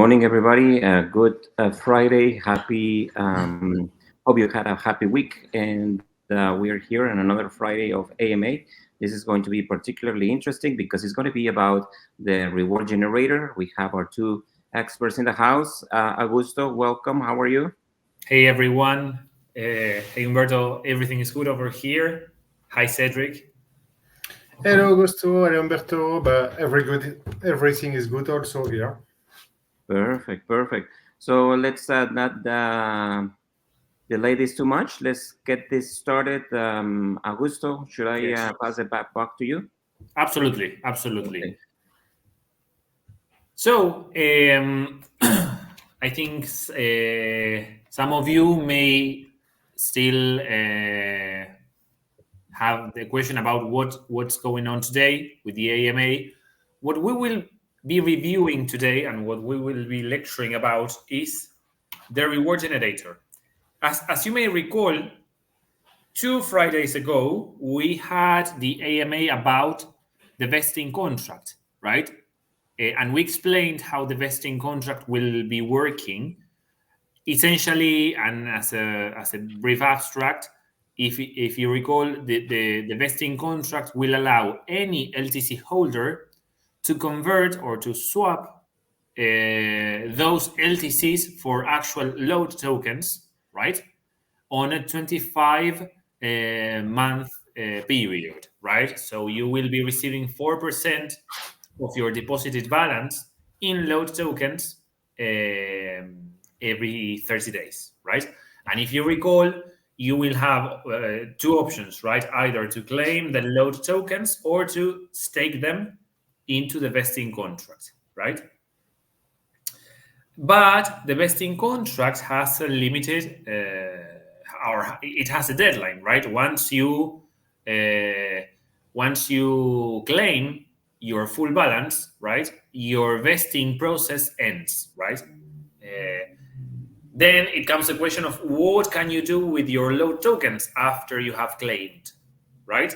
morning, everybody. Good Friday. Happy. Hope you had a happy week. And we are here on another Friday of AMA. This is going to be particularly interesting because it's going to be about the reward generator. We have our two experts in the house. Augusto, welcome. How are you? Hey, everyone. Hey, Humberto. Everything is good over here. Hi, Cedric. Hello, Augusto. Hello, Humberto. But everything is good also here. Perfect, perfect. So let's not delay this too much. Let's get this started. Augusto, should I Yes. pass it back to you? Absolutely, absolutely. Okay. So, I think some of you may still have the question about what's going on today with the AMA. What we will be reviewing today and what we will be lecturing about is the reward generator. As you may recall, 2 Fridays ago, we had the AMA about the vesting contract, right? And we explained how the vesting contract will be working. Essentially, and as a brief abstract, if you recall, the vesting contract will allow any LTC holder to convert or to swap those LTCs for actual LODE tokens, right? On a 25 month period, right? So you will be receiving 4% of your deposited balance in LODE tokens every 30 days, right? And if you recall, you will have two options, right? Either to claim the LODE tokens or to stake them into the vesting contract, right? But the vesting contract has a limited, or it has a deadline, right? Once you claim your full balance, right, your vesting process ends, right? Then it comes a question of what can you do with your LODE tokens after you have claimed, right?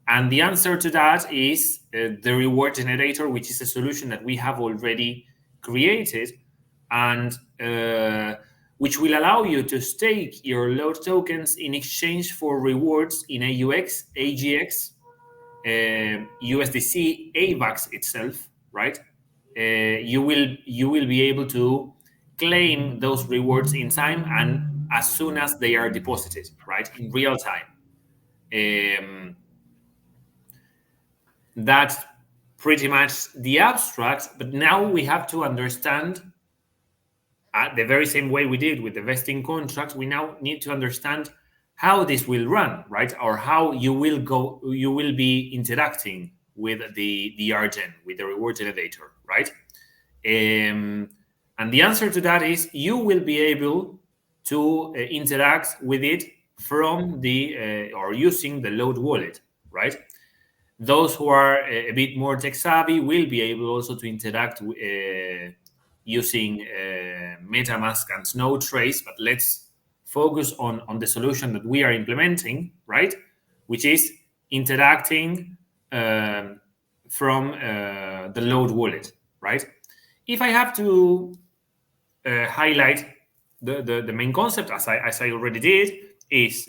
And the answer to that is the reward generator, which is a solution that we have already created and which will allow you to stake your LODE tokens in exchange for rewards in AUX, AGX, USDC, AVAX itself, right? You will be able to claim those rewards in time and as soon as they are deposited, right, in real time. That's pretty much the abstract, but now we have to understand the very same way we did with the vesting contracts. We now need to understand how this will run, right, or how you will be interacting with the RGen, with the reward generator, right? And the answer to that is you will be able to interact with it from the or using the LODE wallet, right? Those who are a bit more tech savvy will be able also to interact using MetaMask and Snowtrace, but let's focus on the solution that we are implementing, right? Which is interacting from the LODE wallet, right? If I have to highlight the main concept, as I already did, is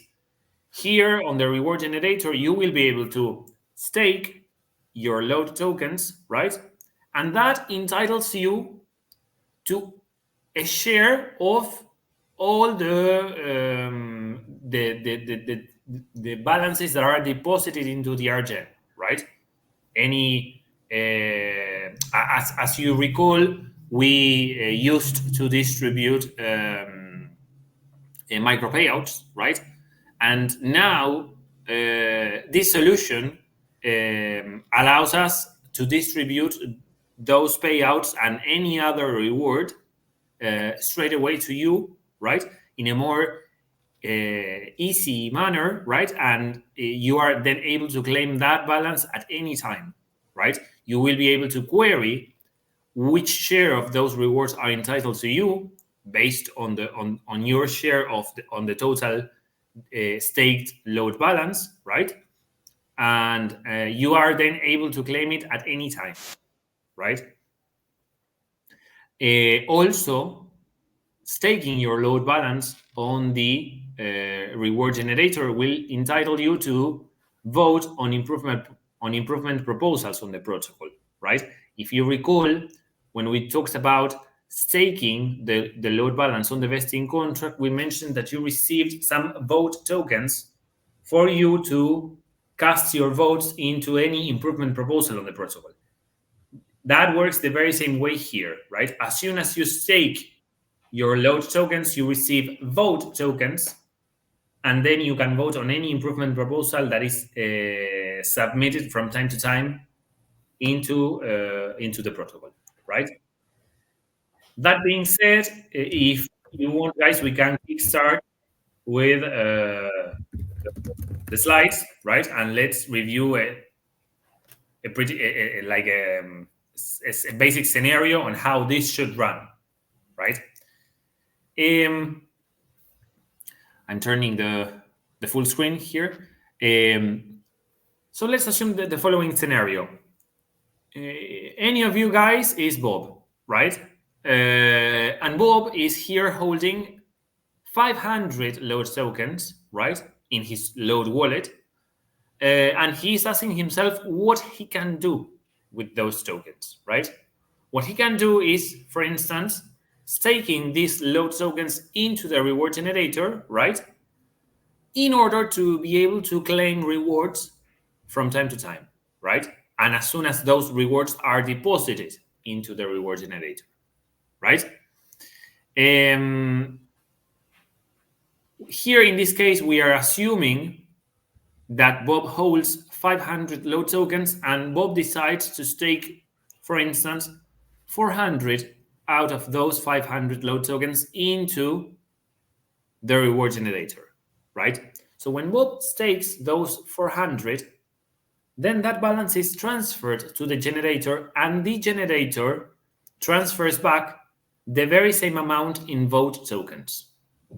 here on the reward generator, you will be able to stake your LODE tokens, right? And that entitles you to a share of all the balances that are deposited into the RGen, right? Any as you recall, we used to distribute micro payouts, right? And now this solution allows us to distribute those payouts and any other reward straight away to you, right? In a more easy manner, right? And you are then able to claim that balance at any time, right? You will be able to query which share of those rewards are entitled to you based on your share of on the total staked LODE balance, right? And you are then able to claim it at any time, right? Also, staking your load balance on the reward generator will entitle you to vote on improvement proposals on the protocol, right? If you recall, when we talked about staking the load balance on the vesting contract, we mentioned that you received some vote tokens for you to cast your votes into any improvement proposal on the protocol. That works the very same way here, right? As soon as you stake your LODE tokens, you receive vote tokens, and then you can vote on any improvement proposal that is submitted from time to time into the protocol, right? That being said, if you want, guys, we can kickstart with the slides, right? And let's review a pretty like a basic scenario on how this should run, right? I'm turning the full screen here. So let's assume that the following scenario. Any of you guys is Bob, right? And Bob is here holding 500 LODE tokens, right, in his LODE wallet. And he's asking himself what he can do with those tokens, right? What he can do is, for instance, staking these LODE tokens into the reward generator, right? In order to be able to claim rewards from time to time, right? And as soon as those rewards are deposited into the reward generator, right? Here in this case, we are assuming that Bob holds 500 LODE tokens and Bob decides to stake, for instance, 400 out of those 500 LODE tokens into the reward generator, right? So when Bob stakes those 400, then that balance is transferred to the generator, and the generator transfers back the very same amount in vote tokens.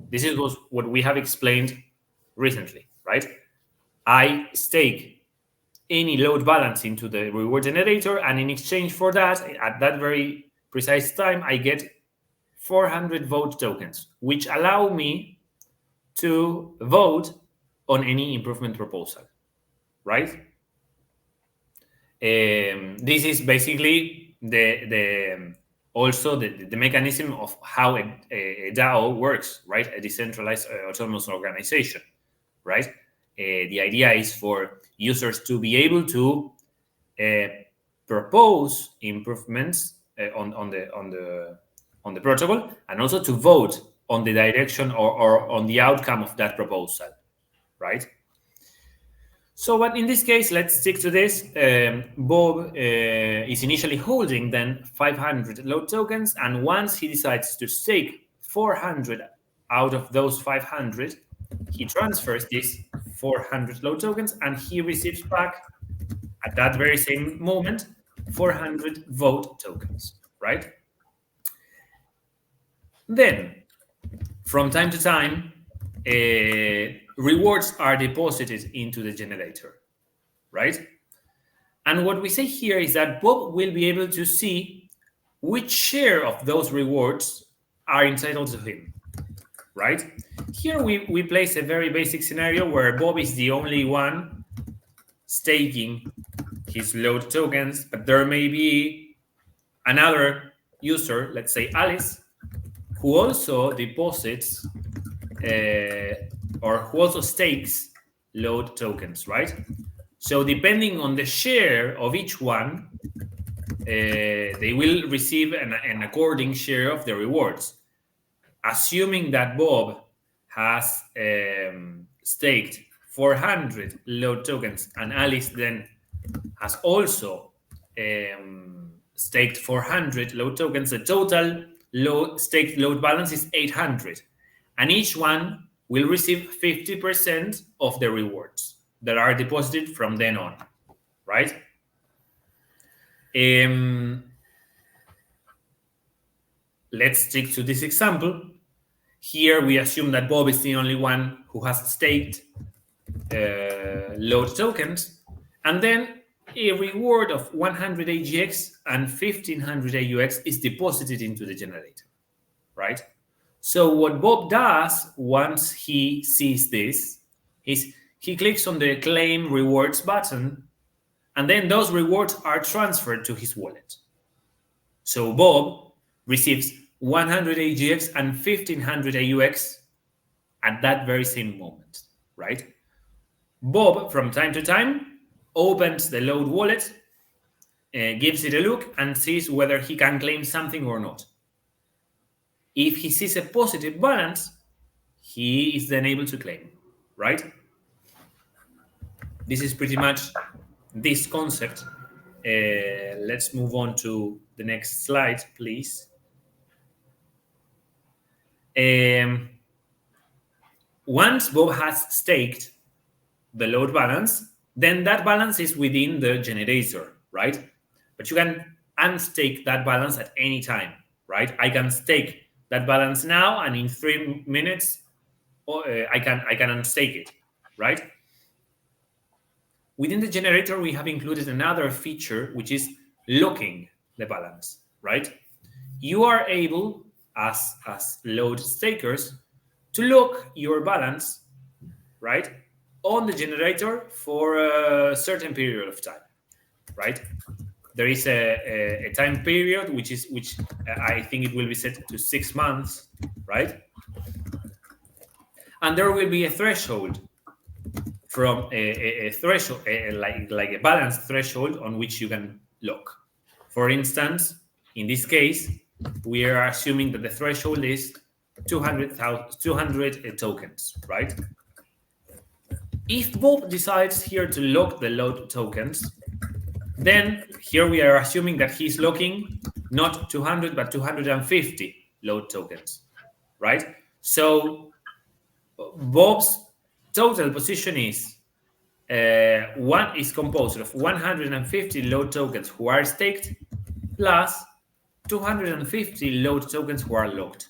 This is what we have explained recently, right? I stake any LODE balance into the reward generator, and in exchange for that, at that very precise time, I get 400 vote tokens, which allow me to vote on any improvement proposal, right? This is basically also the mechanism of how a DAO works, right? A decentralized autonomous organization, right? The idea is for users to be able to propose improvements on the protocol, and also to vote on the direction or on the outcome of that proposal, right? So, but in this case, let's stick to this. Bob is initially holding then 500 LODE tokens, and once he decides to stake 400 out of those 500, he transfers these 400 LODE tokens, and he receives back at that very same moment 400 vote tokens, right? Then, from time to time, rewards are deposited into the generator, right? And what we say here is that Bob will be able to see which share of those rewards are entitled to him, right? Here we place a very basic scenario where Bob is the only one staking his LODE tokens, but there may be another user, let's say Alice, who also deposits or who also stakes LODE tokens, right? So depending on the share of each one, they will receive an according share of the rewards. Assuming that Bob has staked 400 LODE tokens and Alice then has also staked 400 LODE tokens, the total staked LODE balance is 800. And each one will receive 50% of the rewards that are deposited from then on, right? Let's stick to this example. Here we assume that Bob is the only one who has staked LODE tokens, and then a reward of 100 AGX and 1500 AUX is deposited into the generator, right? So what Bob does once he sees this is he clicks on the claim rewards button, and then those rewards are transferred to his wallet. So Bob receives 100 AGX and 1500 AUX at that very same moment, right? Bob, from time to time, opens the LODE wallet, gives it a look, and sees whether he can claim something or not. If he sees a positive balance, he is then able to claim, right? This is pretty much this concept. Let's move on to the next slide, please. Once Bob has staked the LODE balance, then that balance is within the generator, right? But you can unstake that balance at any time, right? I can stake that balance now, and in 3 minutes, I can unstake it, right? Within the generator, we have included another feature, which is locking the balance, right? You are able, as LODE stakers, to lock your balance, right, on the generator for a certain period of time, right? There is a time period which I think it will be set to 6 months, right? And there will be a threshold from a threshold, like a balanced threshold on which you can lock. For instance, in this case, we are assuming that the threshold is 200 tokens, right? If Bob decides here to lock the LODE tokens, then here we are assuming that he's locking not 200 but 250 LODE tokens, right? So Bob's total position is one is composed of 150 LODE tokens who are staked plus 250 LODE tokens who are locked.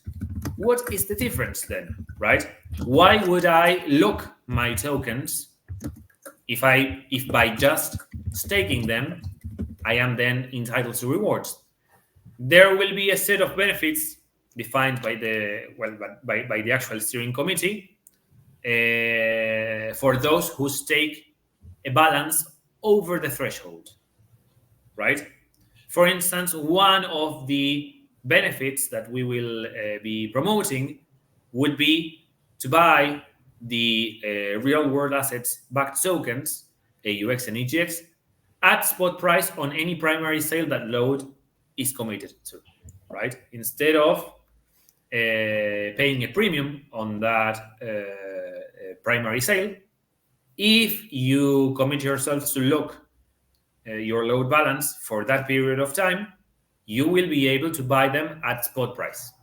What is the difference then, right? Why would I lock my tokens if by just staking them, I am then entitled to rewards? There will be a set of benefits defined by the actual steering committee for those who stake a balance over the threshold, right? For instance, one of the benefits that we will be promoting would be to buy the real-world assets backed tokens, AUX and EGX, at spot price on any primary sale that LODE is committed to, right? Instead of paying a premium on that primary sale, if you commit yourselves to lock your LODE balance for that period of time, you will be able to buy them at spot price,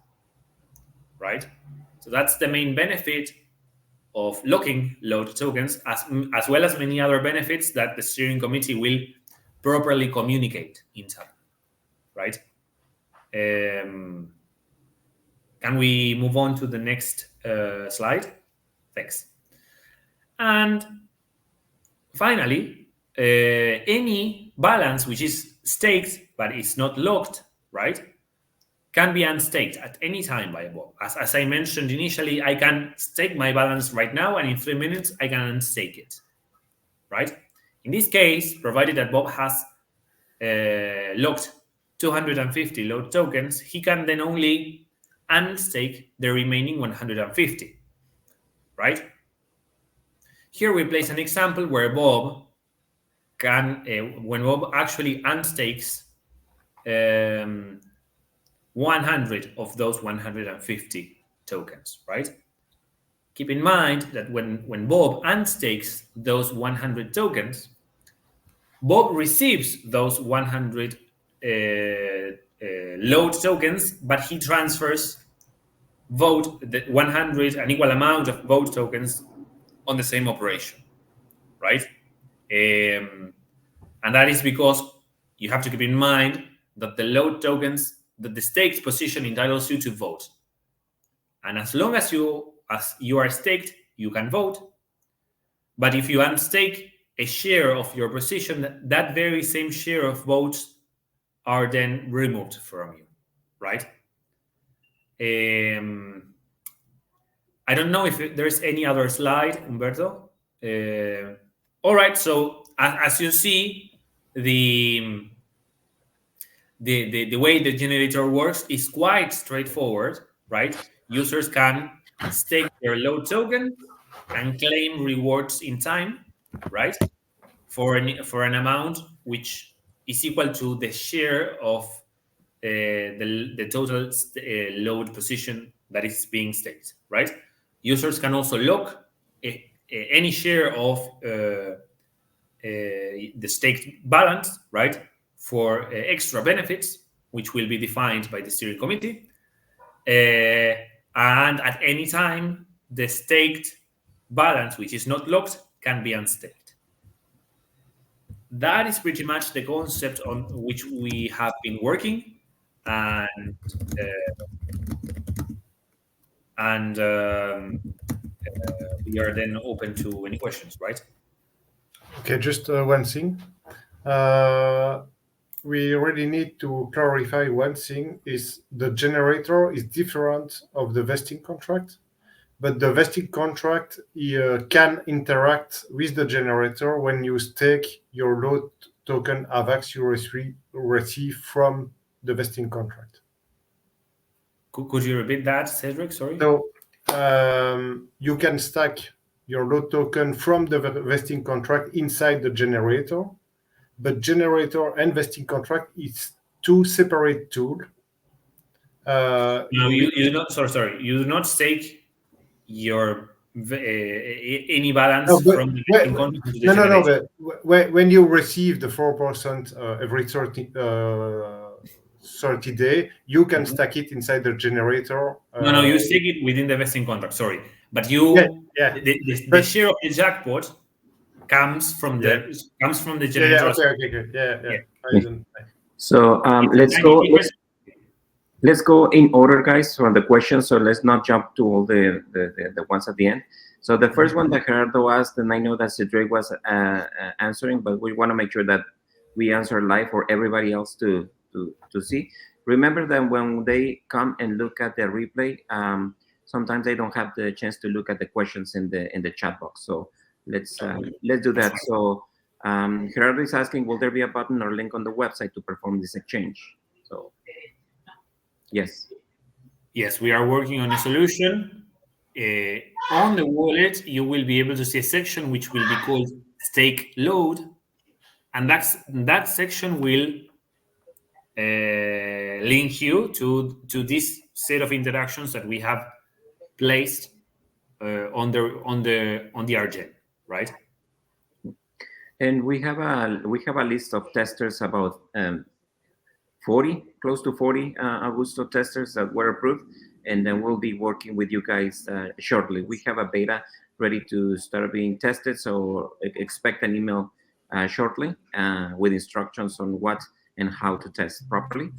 right? So that's the main benefit of locking LODE tokens, as well as many other benefits that the steering committee will properly communicate in time, right? Can we move on to the next slide? Thanks. And finally, any balance which is staked but is not locked, right, can be unstaked at any time by Bob. As I mentioned initially, I can stake my balance right now, and in 3 minutes, I can unstake it, right? In this case, provided that Bob has locked 250 LODE tokens, he can then only unstake the remaining 150, right? Here we place an example where Bob can, when Bob actually unstakes 100 of those 150 tokens, right? Keep in mind that when Bob unstakes those 100 tokens, Bob receives those 100 LODE tokens, but he transfers the 100, an equal amount of LODE tokens on the same operation, right? And that is because you have to keep in mind that the LODE tokens, that the staked position entitles you to vote. And as long as you are staked, you can vote. But if you unstake a share of your position, that very same share of votes are then removed from you, right? I don't know if there's any other slide, Humberto. All right, so as you see, the way the generator works is quite straightforward, right? Users can stake their LOD token and claim rewards in time, right? For an amount which is equal to the share of the total LOD position that is being staked, right? Users can also lock any share of the staked balance, right, for extra benefits, which will be defined by the steering committee. And at any time, the staked balance, which is not locked, can be unstaked. That is pretty much the concept on which we have been working, and we are then open to any questions, right? Okay, just one thing. We really need to clarify one thing: is the generator is different of the vesting contract, but the vesting contract can interact with the generator when you stake your LOD token AVAX you receive from the vesting contract. Could you repeat that, Cedric? Sorry. So you can stack your LOD token from the vesting contract inside the generator, but generator and vesting contract is two separate tools. No, you do not. Sorry. You do not stake your any balance from the vesting contract to the generator. But when you receive the 4% every 30 day, you can stack it inside the generator. No, you stake it within the vesting contract. Sorry, but you the share of the jackpot comes from the generator. So let's go in order, guys, from the questions. So let's not jump to all the ones at the end. So the first one that Gerardo asked, and I know that Cedric was answering, but we want to make sure that we answer live for everybody else to see. Remember that when they come and look at the replay, sometimes they don't have the chance to look at the questions in the chat box. So let's do that. So Gerardo is asking, will there be a button or link on the website to perform this exchange? So yes, we are working on a solution. On the wallet, you will be able to see a section which will be called Stake Load, and that section will link you to this set of interactions that we have placed on the RG, right? And we have a list of testers, about 40, close to 40 Augusto testers that were approved, and then we'll be working with you guys shortly. We have a beta ready to start being tested, so expect an email shortly with instructions on what and how to test properly,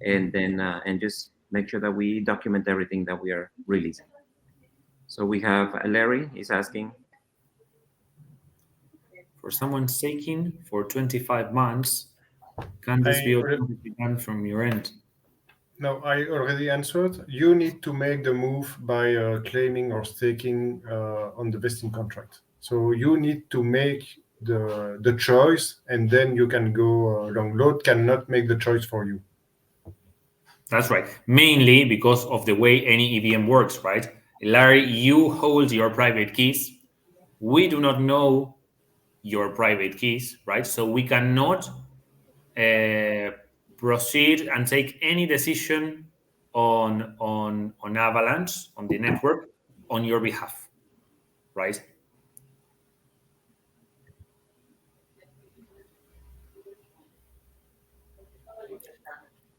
and then and just make sure that we document everything that we are releasing. So we have Larry is asking, for someone staking for 25 months, can this be automatically done from your end? No, I already answered. You need to make the move by claiming or staking on the vesting contract. So you need to make the choice, and then you can go long. LODE cannot make the choice for you. That's right. Mainly because of the way any EVM works, right? Larry, you hold your private keys. We do not know your private keys, right? So we cannot proceed and take any decision on Avalanche, on the network, on your behalf, right?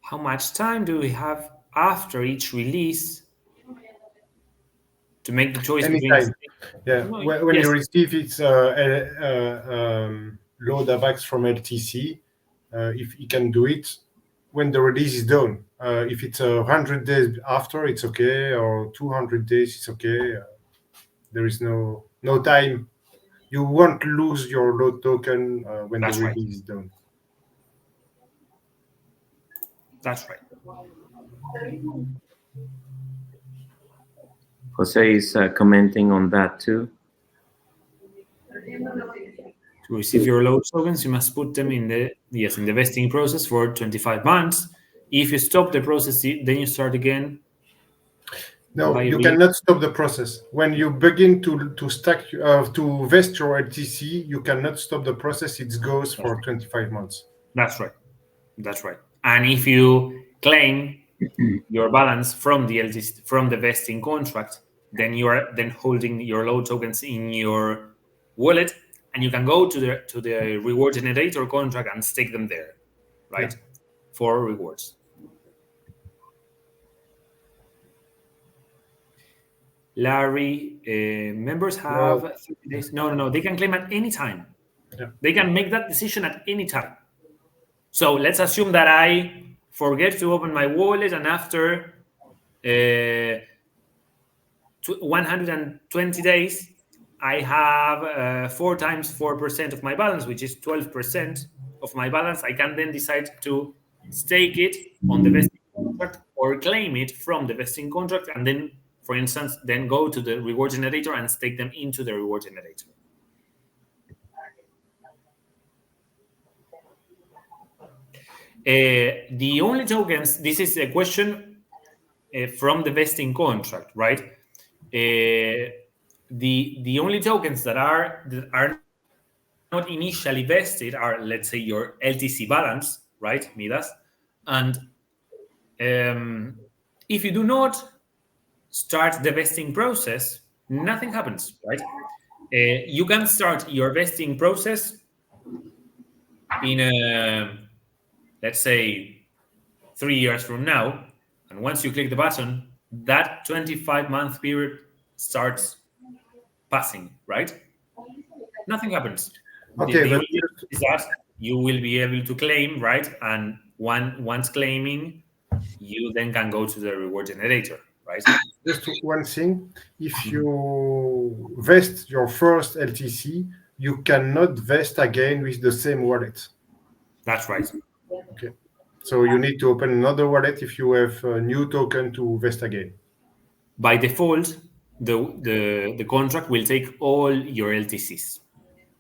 How much time do we have after each release to make the choice Anytime. When you receive its load AVAX from LTC, if you can do it when the release is done. If it's 100 days after, it's okay, or 200 days, it's okay. There is no time you won't lose your LOD token when the That's right. release is done. That's right. Jose is commenting on that too. To receive your LOD tokens, you must put them in the vesting process for 25 months. If you stop the process, then you start again. No, you cannot stop the process. When you begin to stack to vest your LTC, you cannot stop the process. It goes for 25 months. That's right. That's right. And if you claim your balance from the LTC, from the vesting contract, then you are then holding your LOD tokens in your wallet, and you can go to the reward generator contract and stake them there, right? Yeah. For rewards. Larry, members have 30 days. No. They can claim at any time. Yeah. They can make that decision at any time. So let's assume that I forget to open my wallet, and after 120 days, I have 4 times 4% of my balance, which is 12% of my balance. I can then decide to stake it on the vesting contract or claim it from the vesting contract, and then, for instance, then go to the reward generator and stake them into the reward generator. The only tokens, this is a question from the vesting contract, right? The only tokens that are not initially vested are, let's say, your LTC balance, right, Midas? And if you do not start the vesting process, nothing happens, right? You can start your vesting process in let's say 3 years from now, and once you click the button, that 25-month period starts passing, right? Nothing happens. Okay, the is that you will be able to claim, right? And once claiming, you then can go to the reward generator, right? Just one thing: if you vest your first LTC, you cannot vest again with the same wallet. That's right. Okay. So you need to open another wallet if you have a new token to vest again. By default, the contract will take all your LTCs,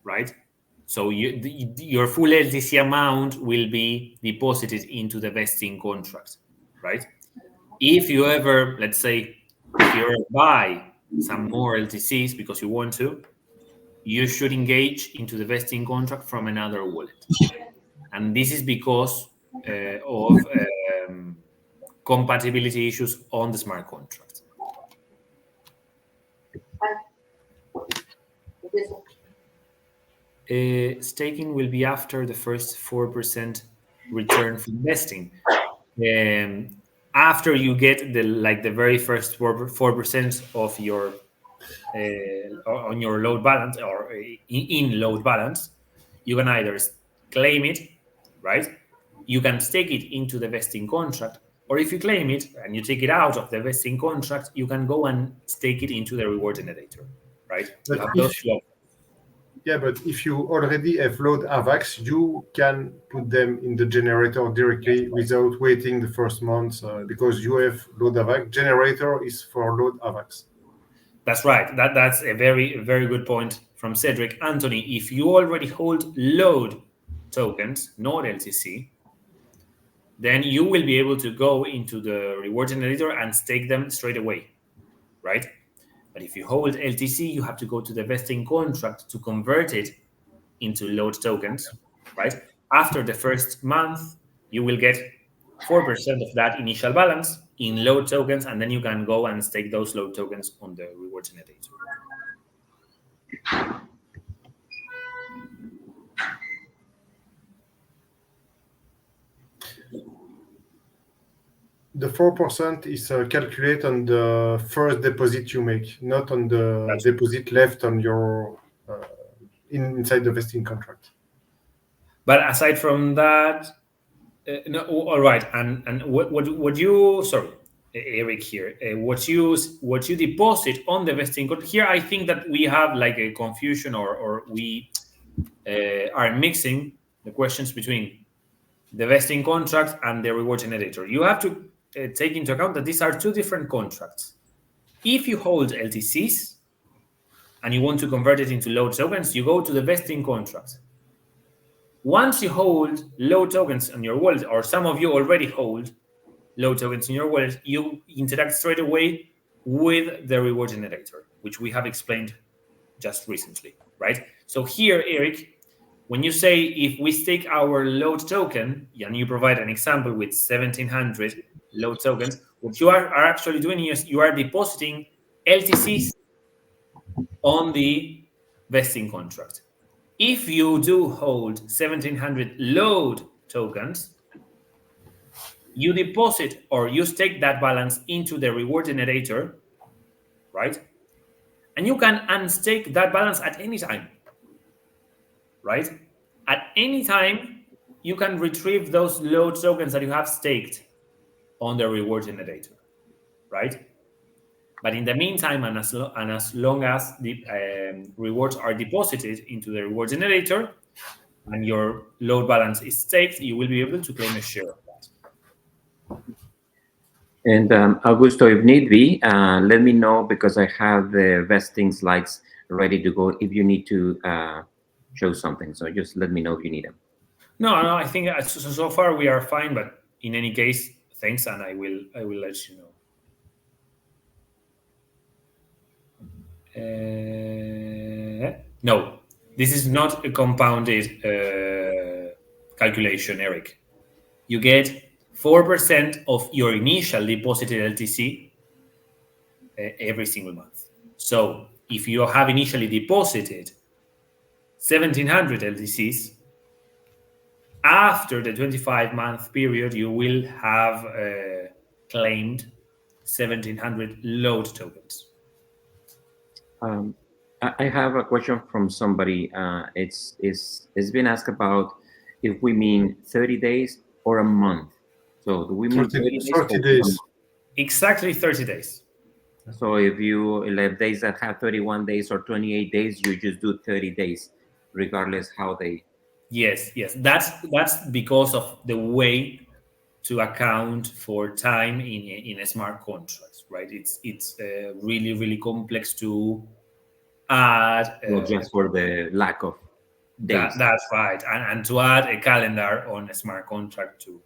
right? So your full LTC amount will be deposited into the vesting contract, right? If you ever, let's say, if you ever buy some more LTCs because you want to, you should engage into the vesting contract from another wallet. And this is because of compatibility issues on the smart contract. Staking will be after the first 4% return from vesting. After you get the very first 4% of your on your load balance or in load balance, you can either claim it, right? You can stake it into the vesting contract, or if you claim it and you take it out of the vesting contract, you can go and stake it into the reward generator, right? But you have those two options. Yeah, but if you already have load AVAX, you can put them in the generator directly without waiting the first month because you have load AVAX. Generator is for load AVAX. That's right. That's a very, very good point from Cedric. Anthony, if you already hold load tokens, not LTC, then you will be able to go into the reward generator and stake them straight away, right? But if you hold LTC, you have to go to the vesting contract to convert it into load tokens, right? After the first month, you will get 4% of that initial balance in load tokens, and then you can go and stake those load tokens on the reward generator. The 4% is calculated on the first deposit you make, not on the deposit left on your inside the vesting contract. But aside from that, no, all right. And what you sorry, Eric here. What you deposit on the vesting contract here, I think that we have like a confusion, or we are mixing the questions between the vesting contract and the reward generator. You have to take into account that these are two different contracts. If you hold LTCs and you want to convert it into LOD tokens, you go to the vesting contract. Once you hold LOD tokens on your wallet, or some of you already hold LOD tokens in your wallet, you interact straight away with the reward generator, which we have explained just recently, right? So here, Eric, when you say if we stake our LOD token, and you provide an example with 1,700 LOD tokens, what you are actually doing is you are depositing LTCs on the vesting contract. If you do hold 1,700 LOD tokens, you deposit or you stake that balance into the reward generator, right? And you can unstake that balance at any time, right? At any time, you can retrieve those LOD tokens that you have staked on the reward generator, right? But in the meantime, and as long as the rewards are deposited into the reward generator and your LOD balance is staked, you will be able to claim a share of that. And Augusto, if need be, let me know, because I have the vesting slides ready to go if you need to show something. So just let me know if you need them. No, I think so far we are fine. But in any case, thanks, and I will let you know. No, this is not a compounded calculation, Eric. You get 4% of your initial deposited LTC every single month. So if you have initially deposited 1,700 LTCs, after the 25-month period, you will have claimed 1,700 LOD tokens. I have a question from somebody. It's been asked about if we mean 30 days or a month. So do we mean 30 days? 30 days. Exactly 30 days. So if you have days that have 31 days or 28 days, you just do 30 days, regardless how they. Yes. That's because of the way to account for time in a smart contracts, right? It's really complex to add. Well, just for the lack of days. That's right, and to add a calendar on a smart contract to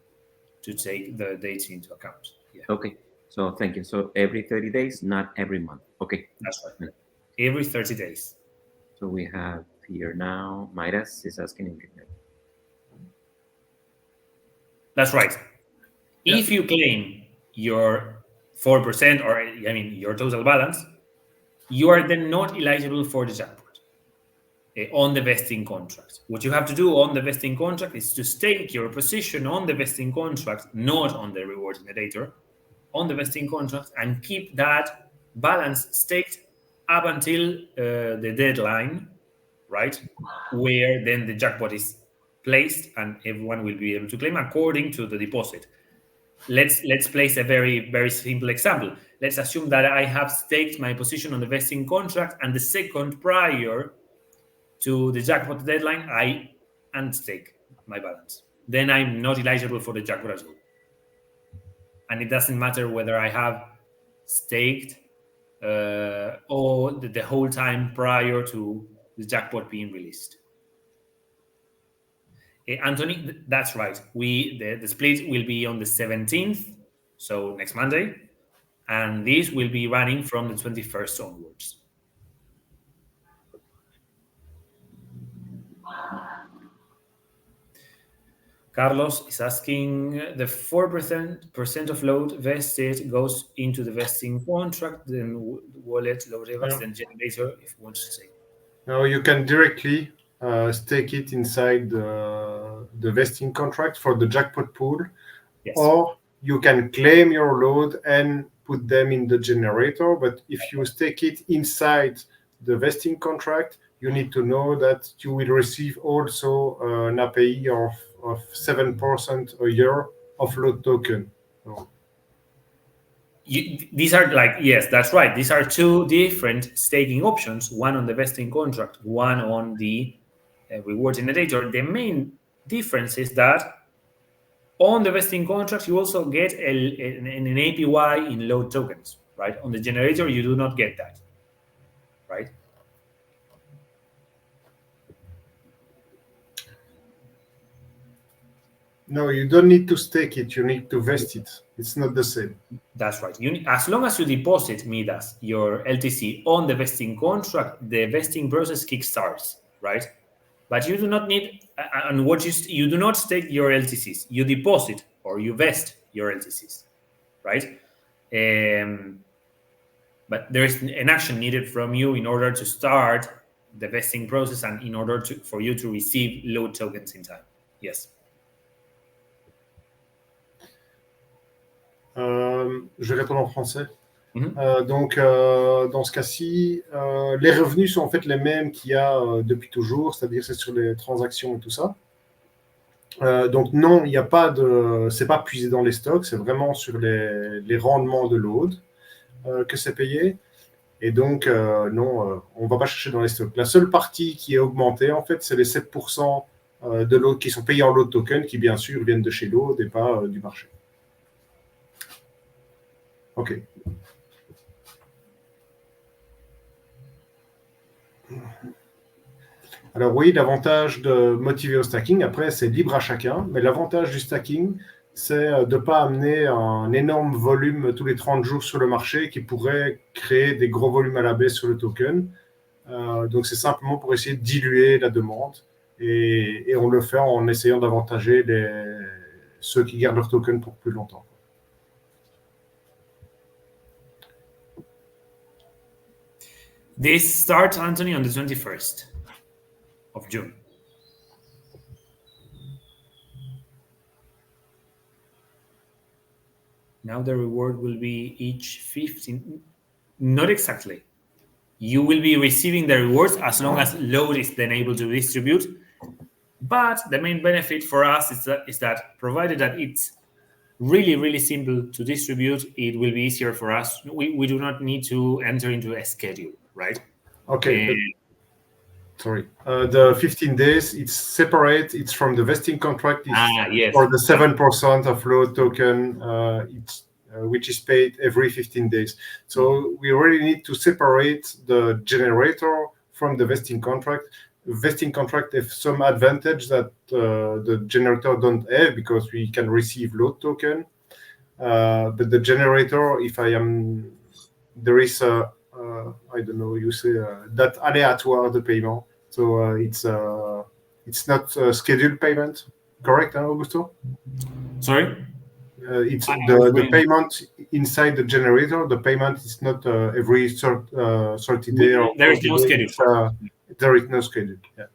take the dates into account. Yeah. Okay. So thank you. So every 30 days, not every month. Okay. That's right. Every 30 days. So we have here now, Midas is asking if you can. That's right. Yeah. If you claim your 4%, or your total balance, you are then not eligible for the jackpot on the vesting contract. What you have to do on the vesting contract is to stake your position on the vesting contract, not on the reward generator, on the vesting contract, and keep that balance staked up until the deadline, right? Where then the jackpot is placed and everyone will be able to claim according to the deposit. Let's place a very simple example. Let's assume that I have staked my position on the vesting contract, and the second prior to the jackpot deadline, I unstake my balance. Then I'm not eligible for the jackpot as well. And it doesn't matter whether I have staked or the whole time prior to the jackpot being released. Anthony, that's right. The split will be on the 17th, so next Monday, and this will be running from the 21st onwards. Carlos is asking, the 4% of LOD vested goes into the vesting contract, then wallet, LOD reverse, then generator, if you want to say. No, you can directly stake it inside the vesting contract for the jackpot pool, yes. Or you can claim your LOD and put them in the generator. But if you stake it inside the vesting contract, you need to know that you will receive also an API of 7% a year of LOD token. So. these are like, yes, that's right. These are two different staking options, one on the vesting contract, one on the reward generator. The main difference is that on the vesting contract, you also get an APY in LOD tokens, right? On the generator, you do not get that, right? No, you don't need to stake it. You need to vest it. It's not the same. That's right. As long as you deposit Midas, your LTC, on the vesting contract, the vesting process kickstarts, right? But you do not need, and what you do not stake your LTCs. You deposit or you vest your LTCs, right? But there is an action needed from you in order to start the vesting process and in order for you to receive LOD tokens in time. Yes. Je vais répondre en français. Mhm. Donc, dans ce cas-ci, les revenus sont en fait les mêmes qu'il y a depuis toujours, c'est-à-dire c'est sur les transactions et tout ça. Donc non, il n'y a pas de, c'est pas puisé dans les stocks, c'est vraiment sur les rendements de LOD que c'est payé. Et donc non, on va pas chercher dans les stocks. La seule partie qui est augmentée en fait, c'est les 7% de LOD qui sont payés en LOD token, qui bien sûr viennent de chez LOD et pas du marché. Ok. Alors oui, l'avantage de motiver au stacking, après c'est libre à chacun, mais l'avantage du stacking, c'est de ne pas amener un énorme volume tous les 30 jours sur le marché qui pourrait créer des gros volumes à la baisse sur le token. Donc c'est simplement pour essayer de diluer la demande et on le fait en essayant d'avantager ceux qui gardent leur token pour plus longtemps. This starts, Anthony, on the 21st of June. Now the reward will be each 15, not exactly. You will be receiving the rewards as long as LOD is then able to distribute. But the main benefit for us is that provided that it's really, really simple to distribute, it will be easier for us. We do not need to enter into a schedule, right? Okay. Sorry. The 15 days, it's separate. It's from the vesting contract. Yes. For the 7% of LOD token, which is paid every 15 days. So we really need to separate the generator from the vesting contract. Vesting contract have some advantage that the generator don't have because we can receive LOD token. But the generator, there is a, I don't know, you say that aléatoire de paiement. So it's not a scheduled payment, correct, Augusto? Sorry? It's the payment inside the generator. The payment is not every 30 day or there is no schedule. There is no schedule. Yeah.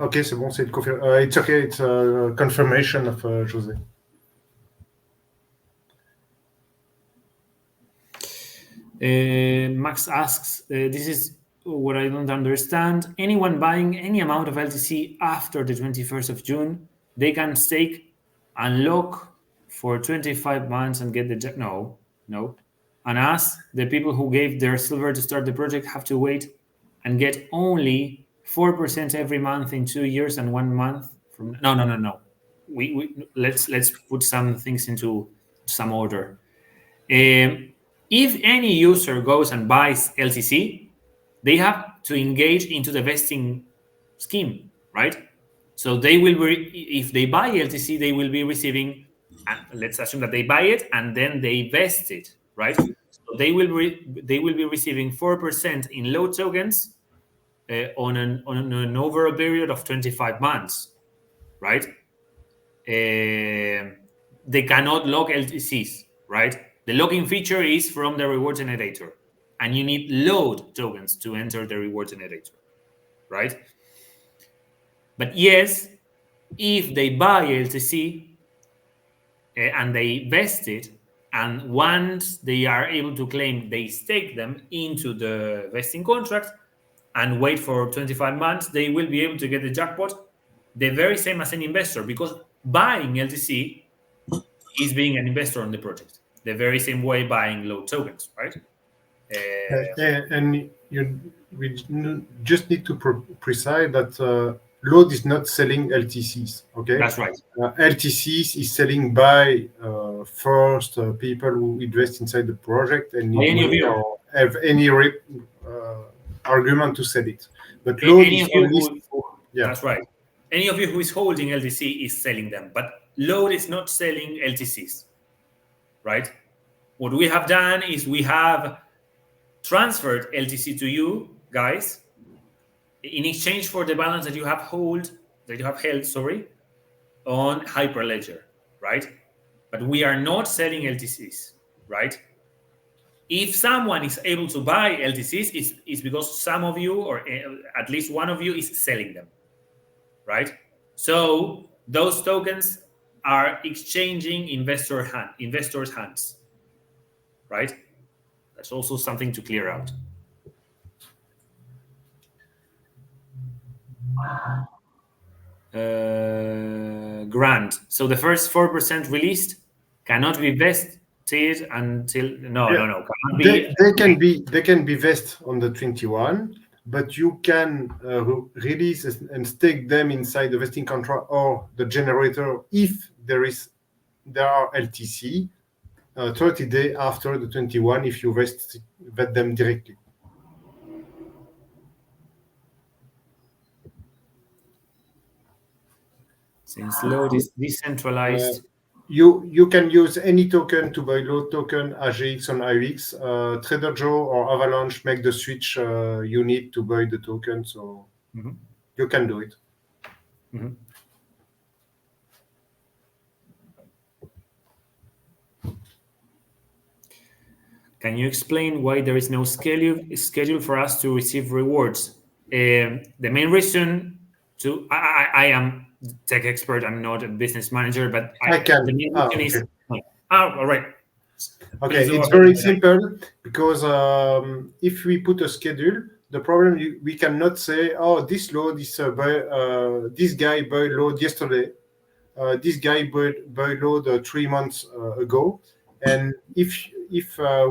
Ok, c'est bon, c'est it's okay, it's a confirmation of José. Max asks, this is what I don't understand. Anyone buying any amount of LTC after the 21st of June, they can stake and lock for 25 months and get the... No. And us, the people who gave their silver to start the project, have to wait and get only 4% every month in 2 years and 1 month from... No. Let's put some things into some order. If any user goes and buys LTC, they have to engage into the vesting scheme, right? So they will if they buy LTC, they will be receiving, let's assume that they buy it and then they vest it, right? So they will be receiving 4% in LOD tokens on an over a period of 25 months, right? They cannot lock LTCs, right? The locking feature is from the reward generator, and you need LOD tokens to enter the reward generator, right? But yes, If they buy LTC and they vest it, and once they are able to claim, they stake them into the vesting contract and wait for 25 months, they will be able to get the jackpot the very same as an investor, because buying LTC is being an investor on the project, the very same way buying LODE tokens, right? And we just need to precise that LODE is not selling LTCs. Okay, That's right. LTCs is selling by first people who invest inside the project and By need any of money you. or have any argument to sell it. But A- LODE Any is of you only yeah. That's right. Any of you who is holding LTC is selling them, but LODE is not selling LTCs, right? What we have done is we have transferred LTC to you guys in exchange for the balance that you have held, sorry, on Hyperledger, right? But we are not selling LTCs, right? If someone is able to buy LTCs, it's because some of you, or at least one of you, is selling them, right? So those tokens are exchanging investors' hands, right? That's also something to clear out. Grant. So the first 4% released cannot be vested until no, cannot be. They can be vested on the 21, but you can release and stake them inside the vesting contract or the generator if there are LTC 30 days after the 21 if you vet them directly. Since LODE is decentralized. You can use any token to buy LODE token, AGX on IX. Trader Joe or Avalanche make the switch you need to buy the token, so you can do it. Can you explain why there is no schedule for us to receive rewards? The main reason I am tech expert. I'm not a business manager, but I can. The main reason Okay. is all right. Okay, Please go it's ahead. very simple because if we put a schedule, the problem we cannot say, oh, this load is this guy buy load yesterday, this guy buy load 3 months ago, and if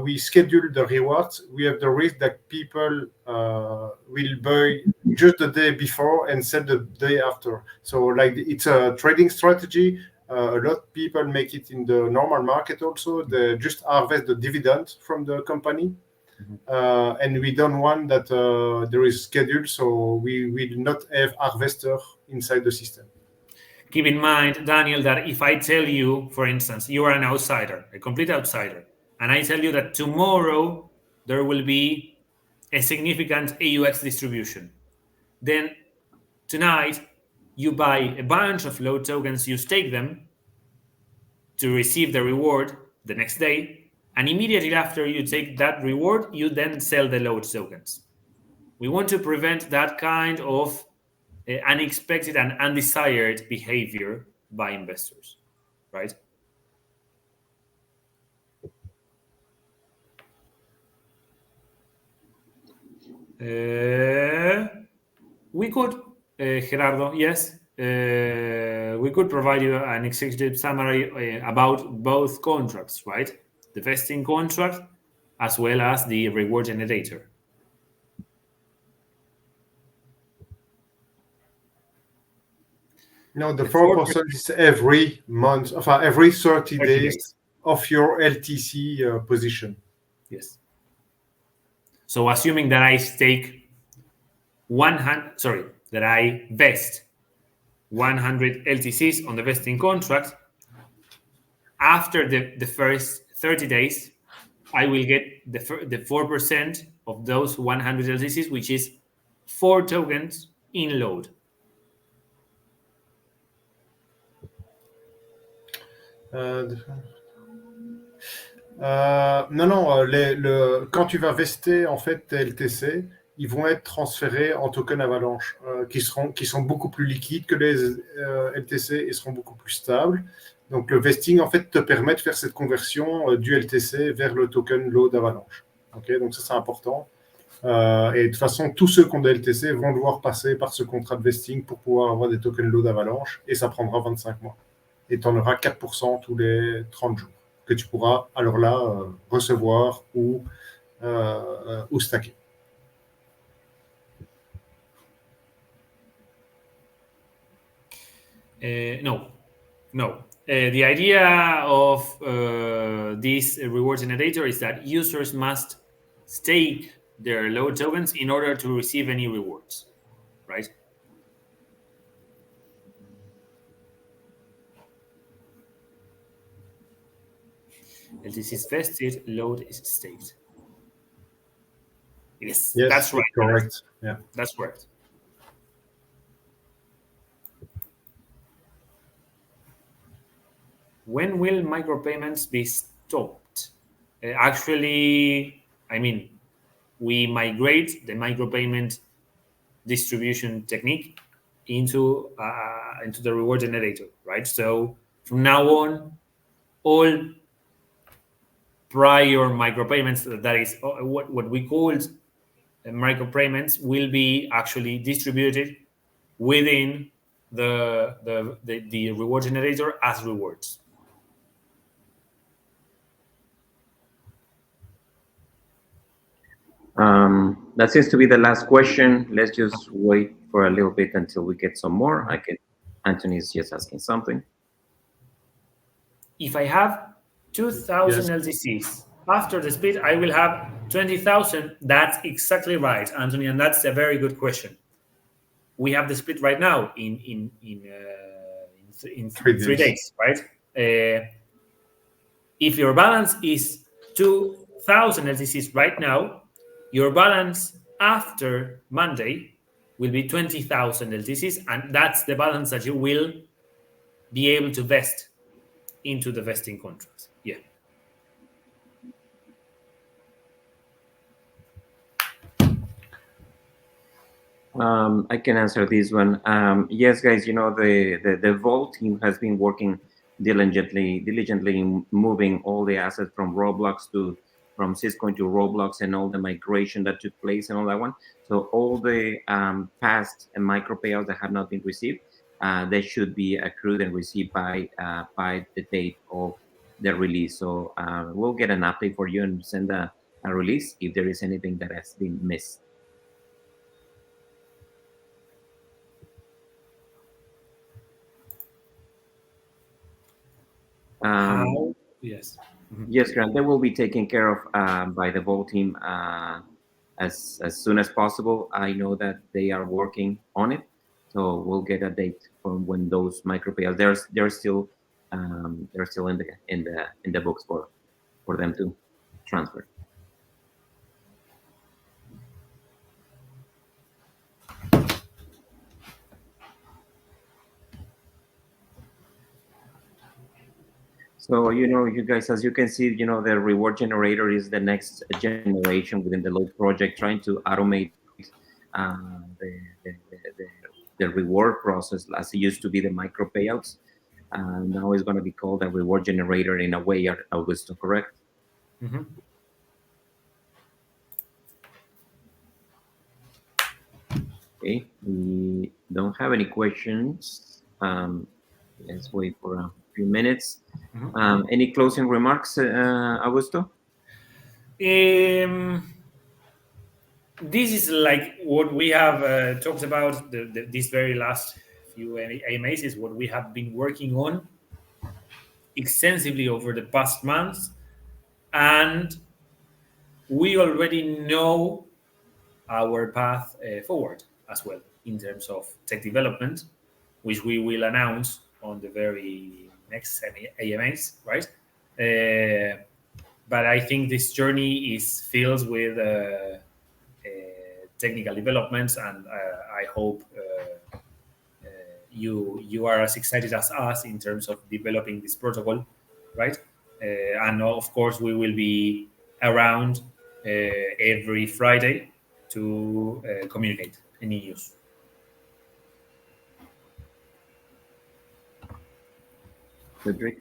we schedule the rewards, we have the risk that people will buy just the day before and sell the day after. So like it's a trading strategy. A lot of people make it in the normal market also. They just harvest the dividend from the company. And we don't want that there is schedule, so we will not have harvester inside the system. Keep in mind, Daniel, that if I tell you, for instance, you are an outsider, a complete outsider, and I tell you that tomorrow there will be a significant AUX distribution, then tonight you buy a bunch of LODE tokens, you stake them to receive the reward the next day, and immediately after you take that reward, you then sell the LODE tokens. We want to prevent that kind of unexpected and undesired behavior by investors, right? We could, Gerardo, yes, we could provide you an executive summary about both contracts, right? The vesting contract as well as the reward generator. No, the 4% is every month, every 30 days of your LTC position. Yes. So assuming that I stake that I vest 100 LTCs on the vesting contract, after the first 30 days, I will get the 4% of those 100 LTCs, which is 4 tokens in LODE. Non, quand tu vas vester en fait tes LTC, ils vont être transférés en token Avalanche, qui sont beaucoup plus liquides que les LTC et seront beaucoup plus stables. Donc le vesting en fait te permet de faire cette conversion du LTC vers le token LODE Avalanche. Okay, donc ça c'est important. Et de toute façon, tous ceux qui ont des LTC vont devoir passer par ce contrat de vesting pour pouvoir avoir des tokens LODE Avalanche, et ça prendra 25 mois. Et tu en auras 4% tous les 30 jours que tu pourras alors là recevoir ou stacker. No. The idea of this reward generator is that users must stake their LODE tokens in order to receive any rewards, right? LTC is vested, LODE is staked. Yes, that's right. Correct. Yeah, that's correct. When will micropayments be stopped? Actually, I mean, we migrate the micropayment distribution technique into the reward generator, right? So from now on, all prior micropayments, that is what we called micropayments, will be actually distributed within the reward generator as rewards. That seems to be the last question. Let's just wait for a little bit until we get some more. Anthony is just asking something. If I have 2,000 LTCs after the split, I will have 20,000. That's exactly right, Anthony, and that's a very good question. We have the split right now in 3 days, right? If your balance is 2,000 LTCs right now, your balance after Monday will be 20,000 LTCs, and that's the balance that you will be able to vest into the vesting contracts. Yeah. I can answer this one. Yes, guys, the Vault team has been working diligently in moving all the assets from from Cisco into Roblox, and all the migration that took place and all that one. So all the past micro payouts that have not been received, they should be accrued and received by the date of the release. So we'll get an update for you and send a release if there is anything that has been missed. Yes. Yes, Grant, they will be taken care of by the Vault team as soon as possible. I know that they are working on it, so we'll get a date from when those micro payouts they're still in the books for them to transfer. So, you guys, as you can see, the reward generator is the next generation within the LODE project, trying to automate the reward process as it used to be the micro payouts. Now it's going to be called a reward generator in a way, Augusto, correct? Mm-hmm. Okay, we don't have any questions. Let's wait for a few minutes. Mm-hmm. Any closing remarks, Augusto? This is like what we have talked about this very last few AMAs, is what we have been working on extensively over the past months, and we already know our path forward as well in terms of tech development, which we will announce on the very next AMAs, right? But I think this journey is filled with technical developments, and I hope you are as excited as us in terms of developing this protocol, right? And of course, we will be around every Friday to communicate any news. Cedric?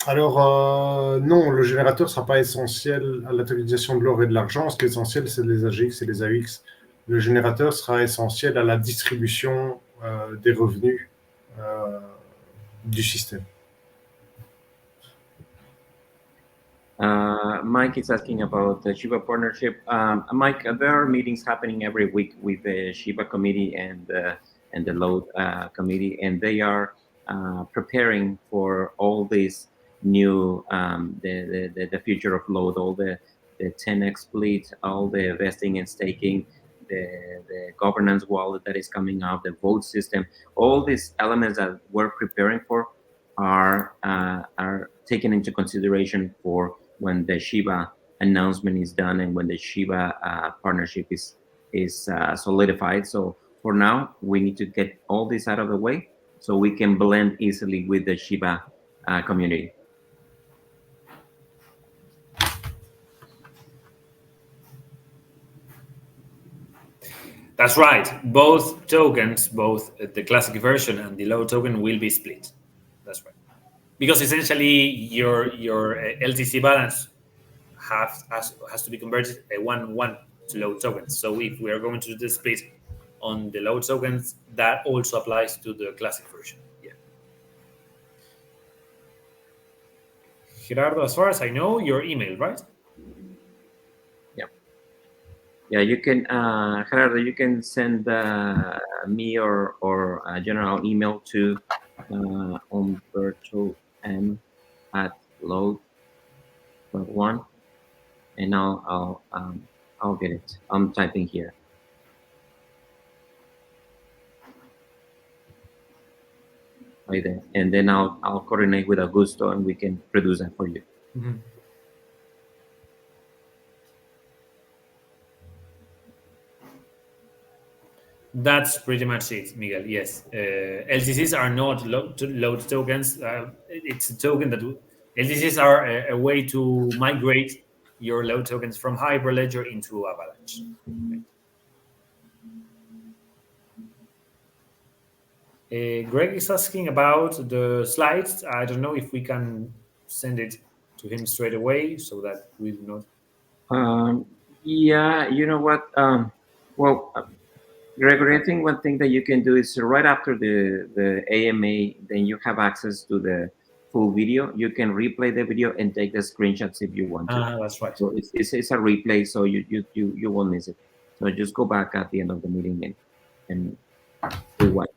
Alors, non, le générateur ne sera pas essentiel à l'utilisation de l'or et de l'argent. Ce qui est essentiel, c'est les AGX et les AX. Le générateur sera essentiel à la distribution des revenus du système. Mike is asking about the Shiba partnership. Mike, there are meetings happening every week with the Shiba committee and the LODE committee, and they are preparing for all these new the future of LODE, all the 10x split, all the vesting and staking, the governance wallet that is coming up, the vote system, all these elements that we're preparing for are taken into consideration for when the Shiba announcement is done and when the Shiba partnership is solidified. So for now, we need to get all this out of the way so we can blend easily with the Shiba community. That's right. Both tokens, both the classic version and the LODE token, will be split. That's right. Because essentially, your LTC balance has to be converted a 1-1 to LODE tokens. So if we are going to do the split on the LODE tokens, that also applies to the classic version. Yeah. Gerardo, as far as I know, your email, right? Yeah, you can, Gerardo, you can send me or a general email to Umberto M at LODE.1, and I'll get it. I'm typing here. Right there, and then I'll coordinate with Augusto, and we can produce that for you. Mm-hmm. That's pretty much it, Miguel. Yes, LTCs are not LODE tokens. It's a token that LTCs are a way to migrate your LODE tokens from Hyperledger into Avalanche. Greg is asking about the slides. I don't know if we can send it to him straight away so that we do not. Yeah, you know what? Gregory, I think one thing that you can do is right after the AMA, then you have access to the full video. You can replay the video and take the screenshots if you want to. That's right. So it's a replay, so you won't miss it. So just go back at the end of the meeting and rewind.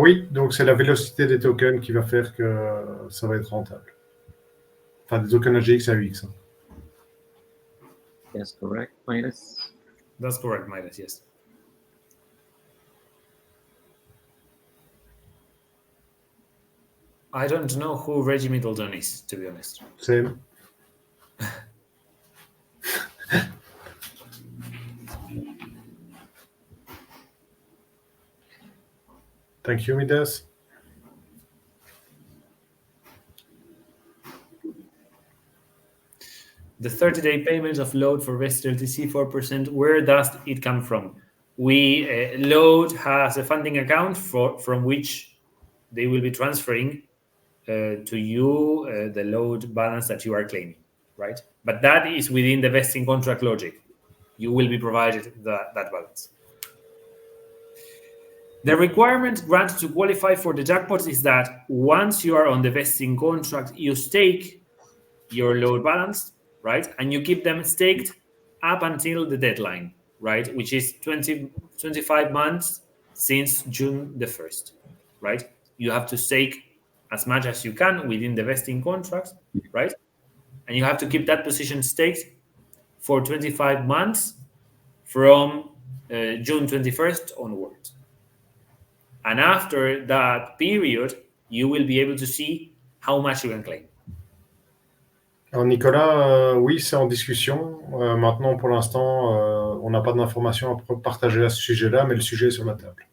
Oui, donc c'est la vélocité des tokens qui va faire que ça va être rentable. Enfin, des tokens AGX à UX. That's correct, Midas? That's correct, Midas, yes. I don't know who Reggie Middleton is, to be honest. Same. Thank you, Midas. The 30-day payments of LODE for vested LTC 4%, where does it come from? LODE has a funding account from which they will be transferring to you the LODE balance that you are claiming, right? But that is within the vesting contract logic. You will be provided that balance. The requirement granted to qualify for the jackpots is that once you are on the vesting contract, you stake your LODE balance, right? And you keep them staked up until the deadline, right? Which is 25 months since June the 1st, right? You have to stake as much as you can within the vesting contract, right? And you have to keep that position staked for 25 months from June 21st onwards. And after that period, you will be able to see how much you can claim. Alors Nicolas, oui, c'est en discussion. Maintenant, pour l'instant, on n'a pas d'informations à partager à ce sujet-là, mais le sujet est sur la table.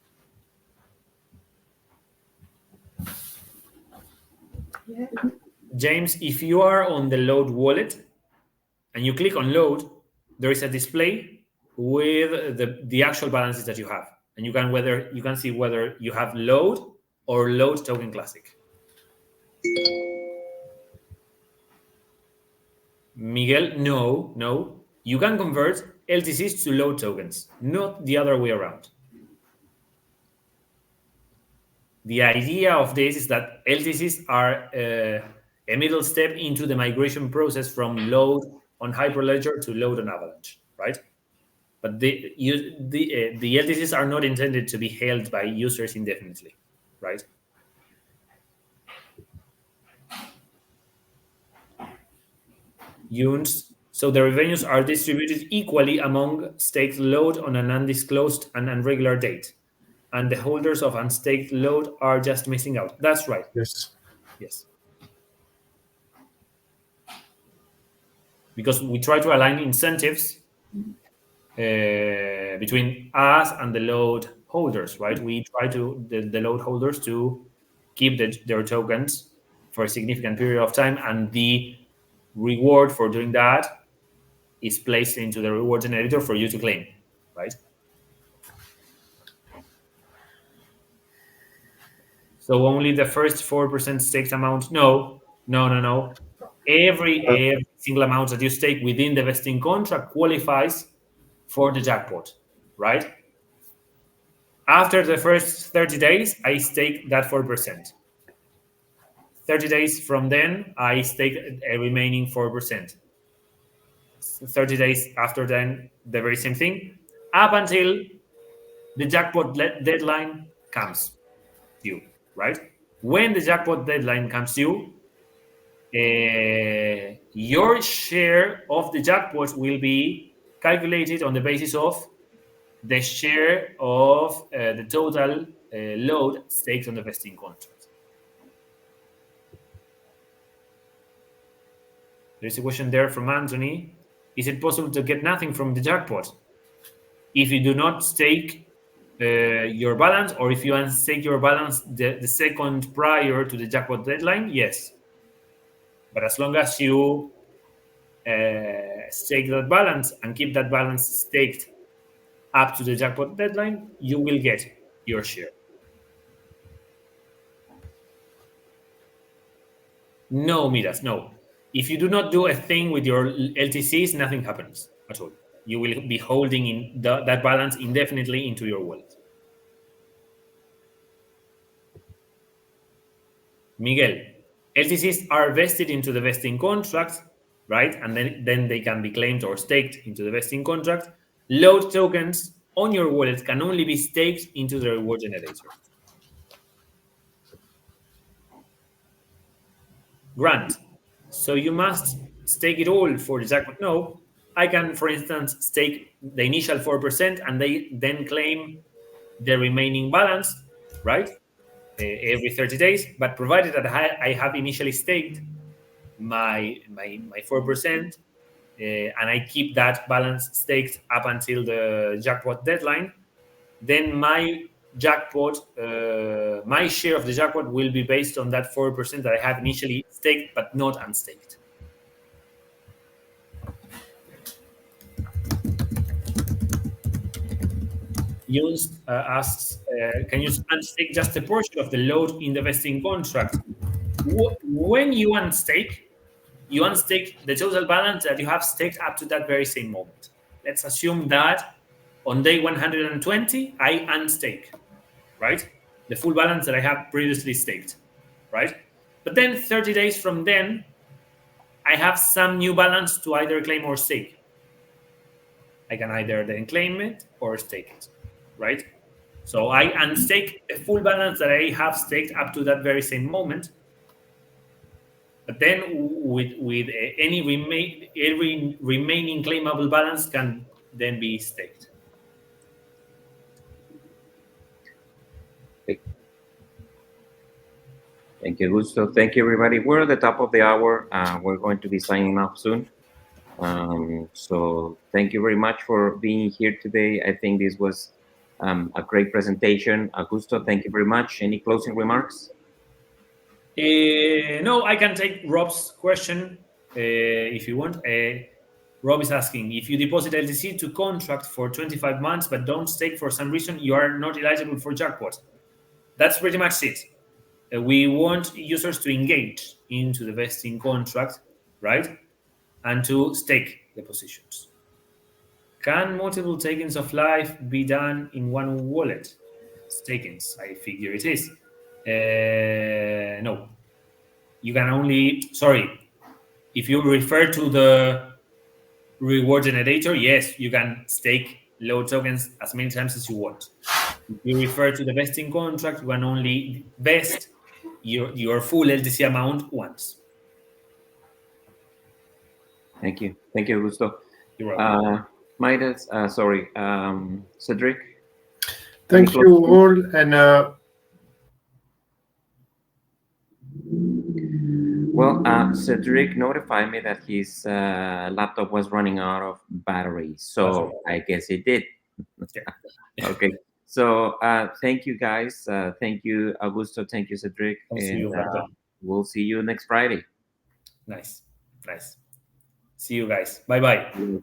James, if you are on the LODE wallet and you click on LODE, there is a display with the actual balances that you have, and you can see whether you have LODE or LODE token classic. Miguel, no. You can convert LTCs to LODE tokens, not the other way around. The idea of this is that LTCs are a middle step into the migration process from LODE on Hyperledger to LODE on Avalanche, right? But the LTCs are not intended to be held by users indefinitely, right? Yuns, so the revenues are distributed equally among staked LODE on an undisclosed and unregular date, and the holders of unstaked LODE are just missing out. That's right. Yes. Because we try to align incentives between us and the LODE holders, right? We try to the LODE holders to keep their tokens for a significant period of time, and the reward for doing that is placed into the reward generator for you to claim, right? So only the first 4% staked amount? No. Every single amount that you stake within the vesting contract qualifies for the jackpot, right? After the first 30 days, I stake that 4%. 30 days from then, I stake a remaining 4%. 30 days after then, the very same thing, up until the jackpot deadline comes due, right? When the jackpot deadline comes due, your share of the jackpot will be calculated on the basis of the share of the total LODE staked on the vesting contract. There's a question there from Anthony. Is it possible to get nothing from the jackpot if you do not stake your balance, or if you unstake your balance the second prior to the jackpot deadline? Yes. But as long as you stake that balance and keep that balance staked up to the jackpot deadline, you will get your share. No, Midas, no. If you do not do a thing with your LTCs, nothing happens at all. You will be holding in that balance indefinitely into your wallet. Miguel, LTCs are vested into the vesting contract, right? And then they can be claimed or staked into the vesting contract. LODE tokens on your wallet can only be staked into the reward generator. Grant, so you must stake it all for the jackpot? No, I can, for instance, stake the initial 4% and they then claim the remaining balance, right? Every 30 days, but provided that I have initially staked my 4%, and I keep that balance staked up until the jackpot deadline, then my jackpot, my share of the jackpot will be based on that 4% that I have initially staked but not unstaked. Yuns asks, can you unstake just a portion of the LODE in the vesting contract? When you unstake the total balance that you have staked up to that very same moment. Let's assume that on day 120, I unstake, right? The full balance that I have previously staked, right? But then 30 days from then, I have some new balance to either claim or stake. I can either then claim it or stake it, right? So I unstake the full balance that I have staked up to that very same moment. But then with every remaining claimable balance can then be staked. Thank you, Gusto. Thank you, everybody. We're at the top of the hour. We're going to be signing off soon. So thank you very much for being here today. I think this was a great presentation. Augusto, thank you very much. Any closing remarks? No, I can take Rob's question if you want. Rob is asking, if you deposit LTC to contract for 25 months but don't stake for some reason, you are not eligible for jackpot. That's pretty much it. We want users to engage into the vesting contract, right? And to stake the positions. Can multiple takings of life be done in one wallet? Stakings, I figure it is. No. You can only, sorry, if you refer to the reward generator, yes, you can stake LODE tokens as many times as you want. If you refer to the vesting contract, you can only vest your full LTC amount once. Thank you. Thank you, Augusto. You're welcome. Midas, sorry, Cedric. Thank you all. And well, Cedric notified me that his laptop was running out of battery, so I guess it did. Yeah. Okay. So thank you, guys. Thank you, Augusto. Thank you, Cedric. And we'll see you next Friday. Nice. See you guys. Bye-bye.